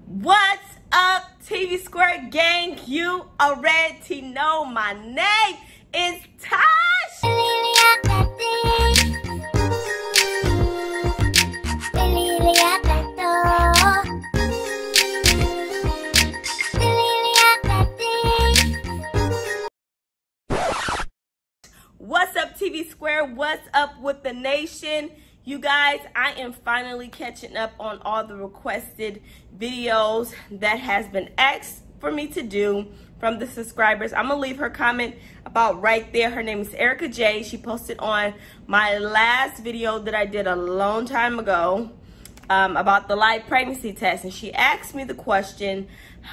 What's up, TV Square gang? You already know my name is Tosh. What's up, TV Square? What's up with the nation? You guys, I am finally catching up on all the requested videos that has been asked for me to do from the subscribers. I'm gonna leave her comment about right there. Her name is Erica J. She posted on my last video that I did a long time ago about the live pregnancy test, and she asked me the question,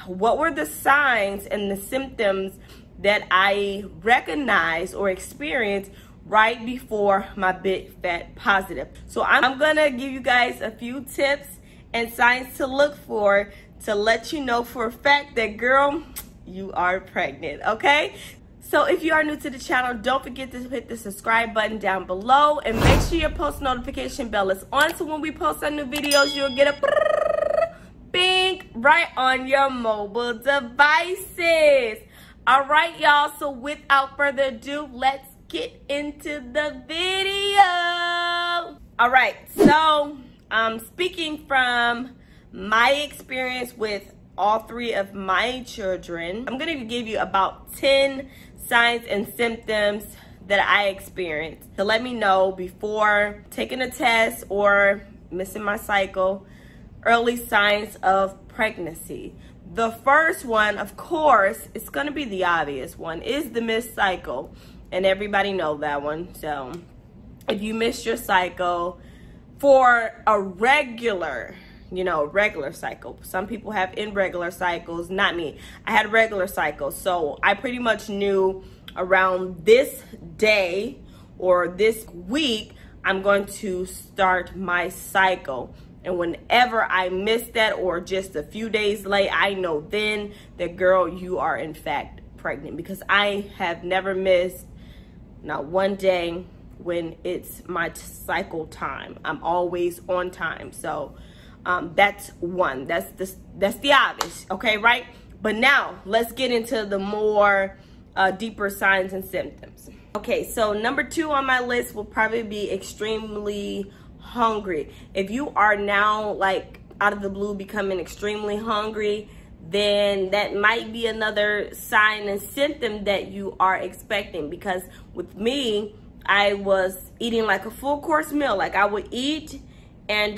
what were the signs and the symptoms that I recognized or experienced right before my big fat positive. So I'm gonna give you guys a few tips and signs to look for to let you know for a fact that, girl, you are pregnant, okay? So if you are new to the channel, don't forget to hit the subscribe button down below and make sure your post notification bell is on, so when we post our new videos, you'll get a bing right on your mobile devices. All right, y'all, so without further ado, let's get into the video. All right, so speaking from my experience with all three of my children, I'm gonna give you about 10 signs and symptoms that I experienced to let me know before taking a test or missing my cycle, early signs of pregnancy. The first one, of course, it's gonna be the obvious one, is the missed cycle. And everybody know that one. So if you missed your cycle for a regular, regular cycle. Some people have irregular cycles, not me. I had a regular cycle. So I pretty much knew around this day or this week, I'm going to start my cycle. And whenever I miss that or just a few days late, I know then that, girl, you are in fact pregnant, because I have never missed not one day when it's my cycle time. I'm always on time. So that's one. That's the obvious, okay, right? But now let's get into the more deeper signs and symptoms. Okay, so number 2 on my list will probably be extremely hungry. If you are now, like, out of the blue becoming extremely hungry, then that might be another sign and symptom that you are expecting. Because with me, I was eating like a full course meal. Like, I would eat and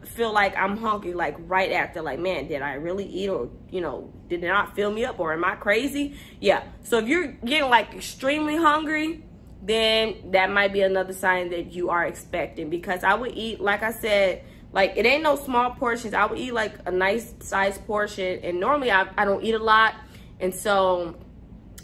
feel like I'm hungry, like right after, like, man, did I really eat, or did it not fill me up, or am I crazy? Yeah, so if you're getting like extremely hungry, then that might be another sign that you are expecting. Because I would eat, like I said, like, it ain't no small portions. I would eat like a nice sized portion, and normally I don't eat a lot. And so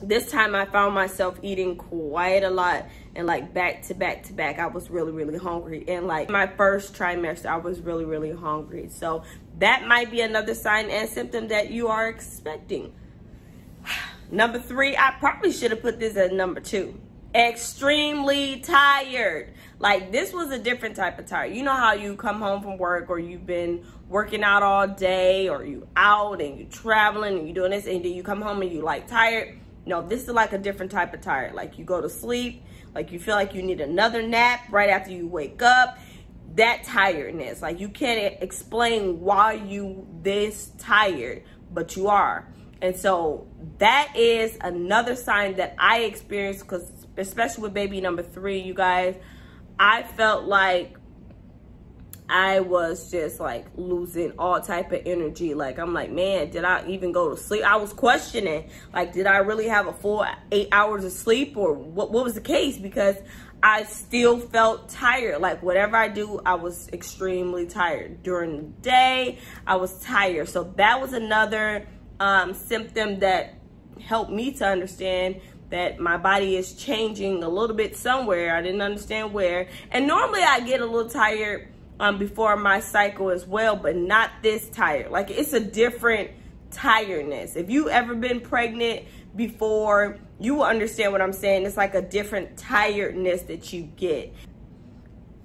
this time I found myself eating quite a lot, and like back to back to back, I was really, really hungry. And like my first trimester, I was really, really hungry. So that might be another sign and symptom that you are expecting. Number 3, I probably should have put this as number 2. Extremely tired. Like, this was a different type of tired. You know how you come home from work, or you've been working out all day, or you out and you traveling and you doing this, and then you come home and you like tired. No, this is like a different type of tired. Like, you go to sleep, like you feel like you need another nap right after you wake up. That tiredness, like, you can't explain why you this tired, but you are. And so that is another sign that I experienced, because especially with baby number 3, you guys, I felt like I was just like losing all type of energy. Like, I'm like, man, did I even go to sleep? I was questioning, like, did I really have a full 8 hours of sleep, or what was the case? Because I still felt tired. Like, whatever I do, I was extremely tired. During the day, I was tired. So that was another symptom that helped me to understand that my body is changing a little bit somewhere. I didn't understand where. And normally I get a little tired before my cycle as well, but not this tired. Like, it's a different tiredness. If you ever been pregnant before, you will understand what I'm saying. It's like a different tiredness that you get.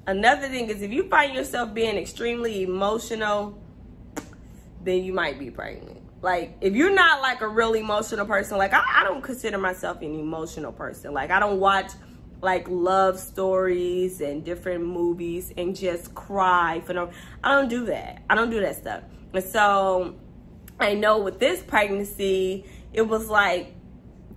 Another thing is, if you find yourself being extremely emotional, then you might be pregnant. Like, if you're not like a real emotional person, like I don't consider myself an emotional person. Like, I don't watch like love stories and different movies and just cry for no, I don't do that. I don't do that stuff. And so I know with this pregnancy, it was like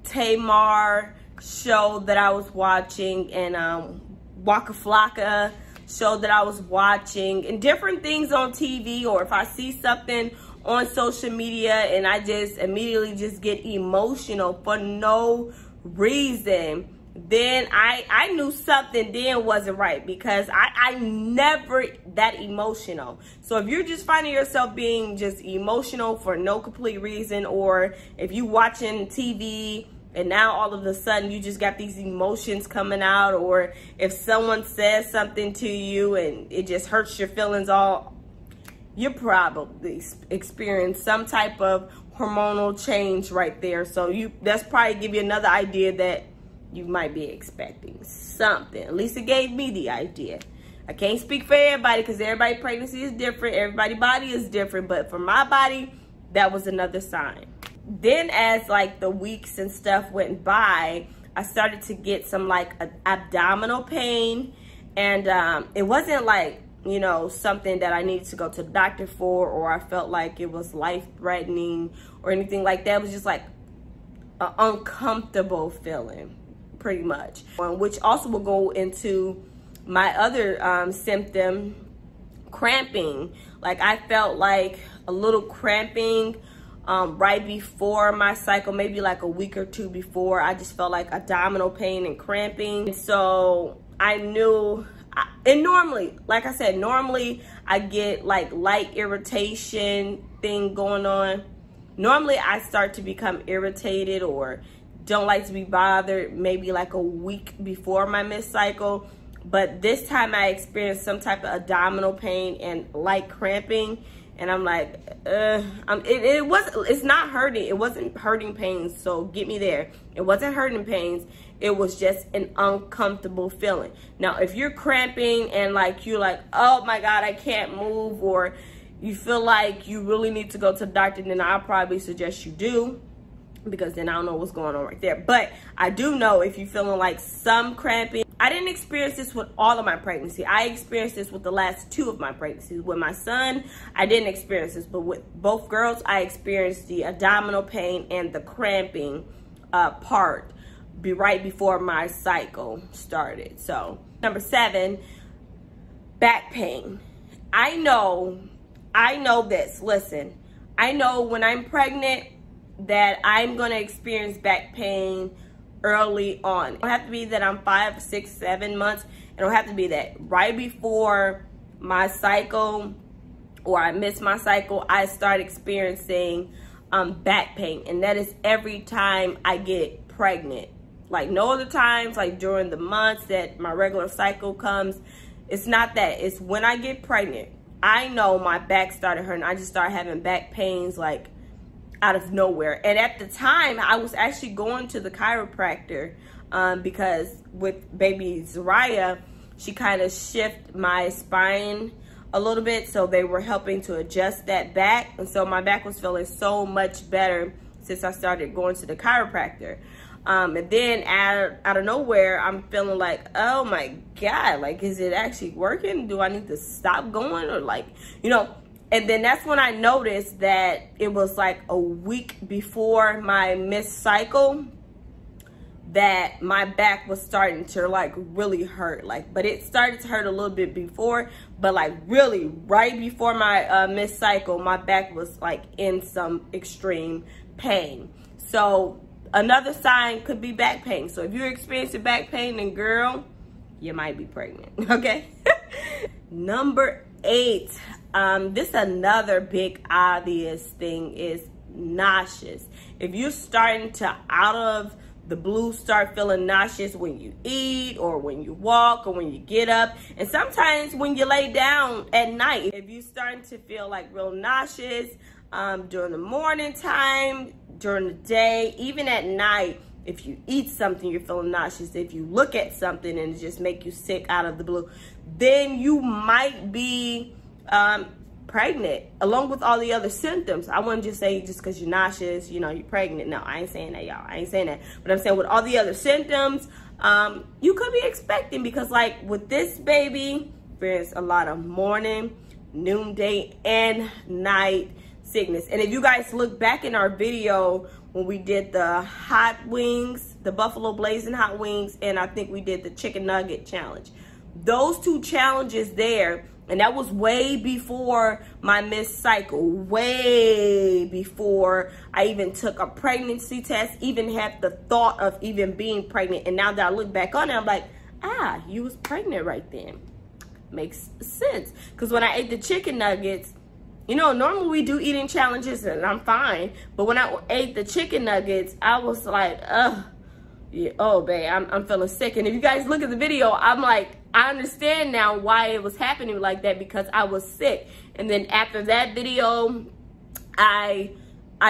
Tamar show that I was watching, and Waka Flocka show that I was watching, and different things on TV, or if I see something on social media and I just immediately just get emotional for no reason, then I knew something then wasn't right, because I never that emotional. So if you're just finding yourself being just emotional for no complete reason, or if you watching TV and now all of a sudden you just got these emotions coming out, or if someone says something to you and it just hurts your feelings all, you probably experience some type of hormonal change right there. So that's probably give you another idea that you might be expecting something. At least it gave me the idea. I can't speak for everybody, because everybody's pregnancy is different. Everybody's body is different. But for my body, that was another sign. Then as like the weeks and stuff went by, I started to get some like abdominal pain. And it wasn't like, you know, something that I needed to go to the doctor for, or I felt like it was life-threatening or anything like that. It was just like an uncomfortable feeling, pretty much. Which also will go into my other symptom, cramping. Like, I felt like a little cramping right before my cycle, maybe like a week or two before. I just felt like abdominal pain and cramping. And so I knew, and normally, like I said, normally I get like light irritation thing going on. Normally I start to become irritated or don't like to be bothered maybe like a week before my missed cycle. But this time I experienced some type of abdominal pain and light cramping. And I'm like, it's not hurting. It wasn't hurting pains, so get me there. It wasn't hurting pains. It was just an uncomfortable feeling. Now, if you're cramping and like you're like, oh my God, I can't move, or you feel like you really need to go to the doctor, then I'll probably suggest you do, because then I don't know what's going on right there. But I do know if you're feeling like some cramping. I didn't experience this with all of my pregnancy. I experienced this with the last 2 of my pregnancies. With my son, I didn't experience this, but with both girls, I experienced the abdominal pain and the cramping part right before my cycle started. So, number 7, back pain. I know this. Listen, I know when I'm pregnant that I'm gonna experience back pain early on. It don't have to be that I'm 5, 6, 7 months. It don't have to be that. Right before my cycle, or I miss my cycle, I start experiencing back pain. And that is every time I get pregnant. Like, no other times, like during the months that my regular cycle comes. It's not that. It's when I get pregnant. I know my back started hurting. I just started having back pains like out of nowhere. And at the time, I was actually going to the chiropractor because with baby Zariah, she kind of shifted my spine a little bit. So they were helping to adjust that back. And so my back was feeling so much better since I started going to the chiropractor. And then out of nowhere, I'm feeling like, oh my God, like, is it actually working? Do I need to stop going? Or like, you know. And then that's when I noticed that it was like a week before my missed cycle that my back was starting to like really hurt. Like, but it started to hurt a little bit before, but like really right before my missed cycle, my back was like in some extreme pain. So another sign could be back pain. So if you're experiencing back pain, then girl, you might be pregnant, okay? Number 8. This another big obvious thing is nauseous. If you're starting to out of the blue start feeling nauseous when you eat or when you walk or when you get up, and sometimes when you lay down at night, if you're starting to feel like real nauseous during the morning time, during the day, even at night, if you eat something, you're feeling nauseous. If you look at something and it just make you sick out of the blue, then you might be pregnant, along with all the other symptoms. I wouldn't just say just because you're nauseous, you know, you're pregnant. No, I ain't saying that, y'all. I ain't saying that. But I'm saying with all the other symptoms, you could be expecting, because like with this baby, there's a lot of morning, noonday, and night sickness. And if you guys look back in our video when we did the hot wings, the buffalo blazing hot wings, and I think we did the chicken nugget challenge, those 2 challenges there, and that was way before my missed cycle, way before I even took a pregnancy test, even had the thought of even being pregnant. And now that I look back on it, I'm like, ah, you was pregnant right then. Makes sense. Because when I ate the chicken nuggets, you know, normally we do eating challenges and I'm fine. But when I ate the chicken nuggets, I was like, ugh. Yeah, oh, babe, I'm feeling sick. And if you guys look at the video, I'm like, I understand now why it was happening like that, because I was sick. And then after that video, I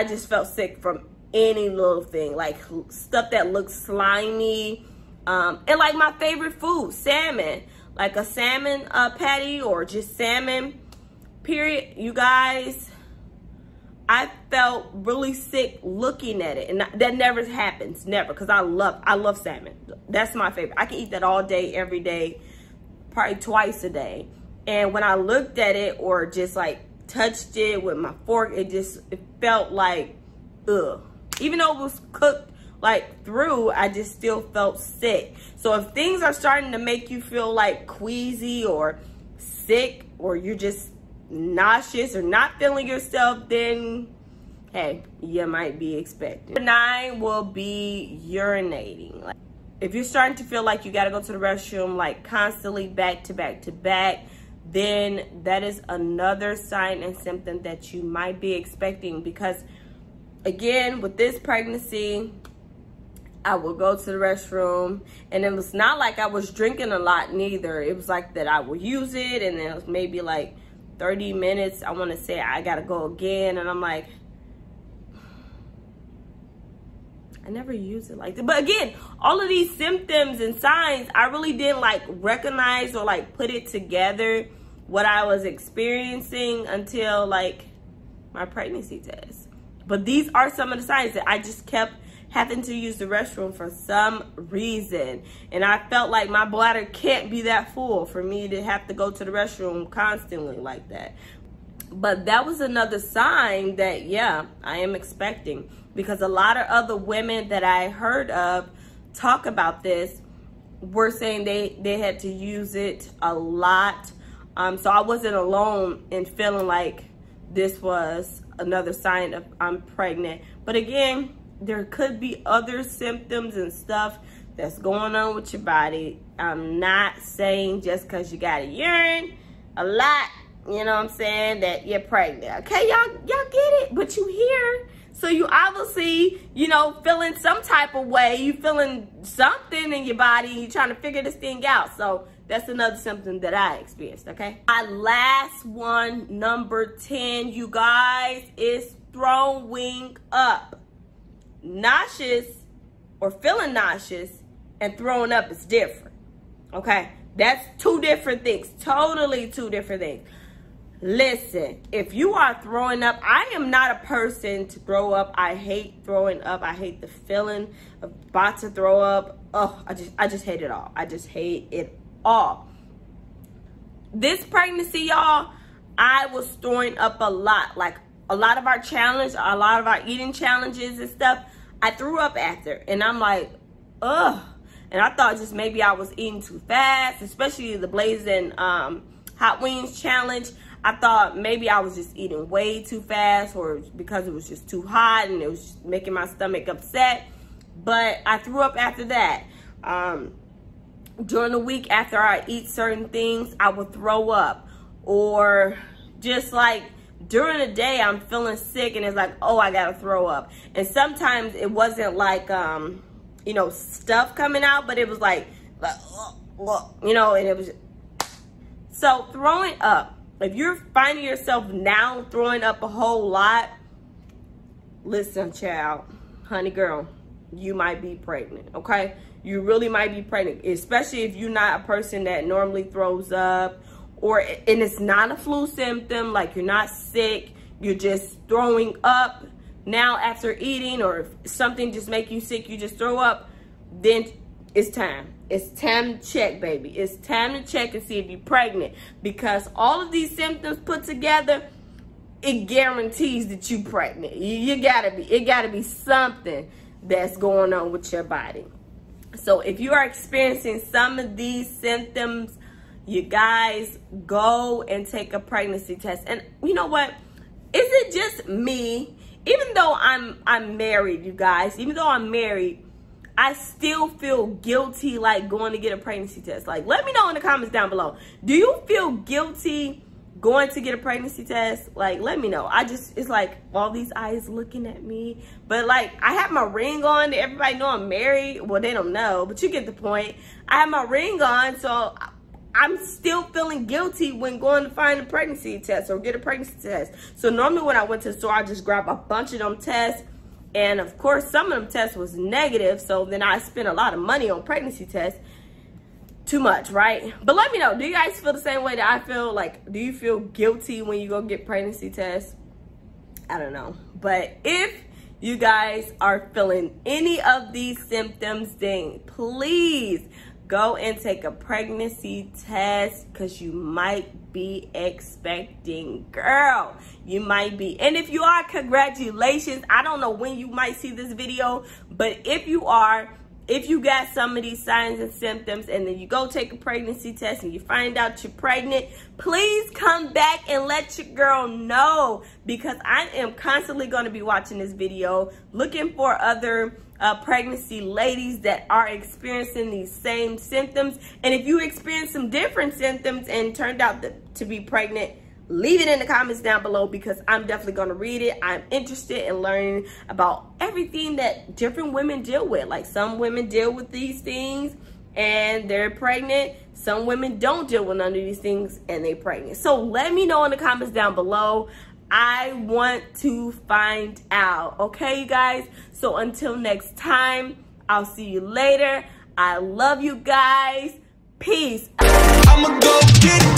just felt sick from any little thing, like stuff that looks slimy. And like my favorite food, salmon, like a salmon patty or just salmon, period. You guys, I felt really sick looking at it, and that never happens, never, because I love salmon. That's my favorite. I can eat that all day, every day, probably twice a day. And when I looked at it or just like touched it with my fork, it felt like, ugh. Even though it was cooked like through, I just still felt sick. So if things are starting to make you feel like queasy or sick, or you're just nauseous or not feeling yourself, then hey, you might be expecting. 9 will be urinating. Like, if you're starting to feel like you got to go to the restroom like constantly, back to back to back, then that is another sign and symptom that you might be expecting. Because again, with this pregnancy, I would go to the restroom, and it was not like I was drinking a lot neither. It was like that I would use it, and then it was maybe like 30 minutes, I want to say I gotta go again, and I'm like, I never use it like that. But again, all of these symptoms and signs, I really didn't like recognize or like put it together what I was experiencing until like my pregnancy test. But these are some of the signs that I just kept having to use the restroom for some reason. And I felt like my bladder can't be that full for me to have to go to the restroom constantly like that. But that was another sign that, yeah, I am expecting. Because a lot of other women that I heard of talk about this were saying they had to use it a lot. So I wasn't alone in feeling like this was another sign of I'm pregnant. But again, there could be other symptoms and stuff that's going on with your body. I'm not saying just because you got a urine a lot, you know what I'm saying, that you're pregnant. Okay, y'all get it? But you here, so you obviously, you know, feeling some type of way. You feeling something in your body. You trying to figure this thing out. So that's another symptom that I experienced, okay? My last one, number 10, you guys, is throwing up. Nauseous or feeling nauseous and throwing up is different, okay? That's 2 different things, totally 2 different things. Listen, if you are throwing up, I am not a person to throw up. I hate throwing up. I hate the feeling of about to throw up. Oh, I just hate it all. I just hate it all. This pregnancy, y'all, I was throwing up a lot. Like a lot of our challenge, a lot of our eating challenges and stuff, I threw up after. And I'm like, ugh. And I thought just maybe I was eating too fast, especially the blazing hot wings challenge. I thought maybe I was just eating way too fast, or because it was just too hot and it was just making my stomach upset. But I threw up after that. During the week after I eat certain things, I would throw up. Or just like during the day, I'm feeling sick and it's like, oh, I gotta throw up. And sometimes it wasn't like, you know, stuff coming out, but it was like you know, and it was. So throwing up. If you're finding yourself now throwing up a whole lot, listen, child, honey girl, you might be pregnant, okay? You really might be pregnant, especially if you're not a person that normally throws up, and it's not a flu symptom, like you're not sick, you're just throwing up now after eating, or if something just make you sick, you just throw up, then it's time. It's time to check, baby. It's time to check and see if you're pregnant, because all of these symptoms put together, it guarantees that you're pregnant. It gotta be something that's going on with your body. So if you are experiencing some of these symptoms, you guys go and take a pregnancy test. And you know what? Is it just me? Even though I'm married, you guys, even though I'm married, I still feel guilty like going to get a pregnancy test. Like, let me know in the comments down below. Do you feel guilty going to get a pregnancy test? Like, let me know. It's like all these eyes looking at me. But like, I have my ring on. Everybody know I'm married. Well, they don't know, but you get the point. I have my ring on, so I'm still feeling guilty when going to find a pregnancy test or get a pregnancy test. So normally when I went to the store, I just grab a bunch of them tests. And of course, some of them tests was negative. So then I spent a lot of money on pregnancy tests. Too much, right? But let me know, do you guys feel the same way that I feel? Like, do you feel guilty when you go get pregnancy tests? I don't know. But if you guys are feeling any of these symptoms, then please go and take a pregnancy test, because you might be expecting, girl. You might be. And if you are, congratulations. I don't know when you might see this video, but if you are, if you got some of these signs and symptoms and then you go take a pregnancy test and you find out you're pregnant, please come back and let your girl know, because I am constantly going to be watching this video, looking for other pregnancy ladies that are experiencing these same symptoms. And if you experience some different symptoms and turned out to be pregnant, leave it in the comments down below, because I'm definitely going to read it. I'm interested in learning about everything that different women deal with. Like, some women deal with these things and they're pregnant. Some women don't deal with none of these things and they're pregnant. So let me know in the comments down below. I want to find out. Okay, you guys? So until next time, I'll see you later. I love you guys. Peace. I'ma go get it.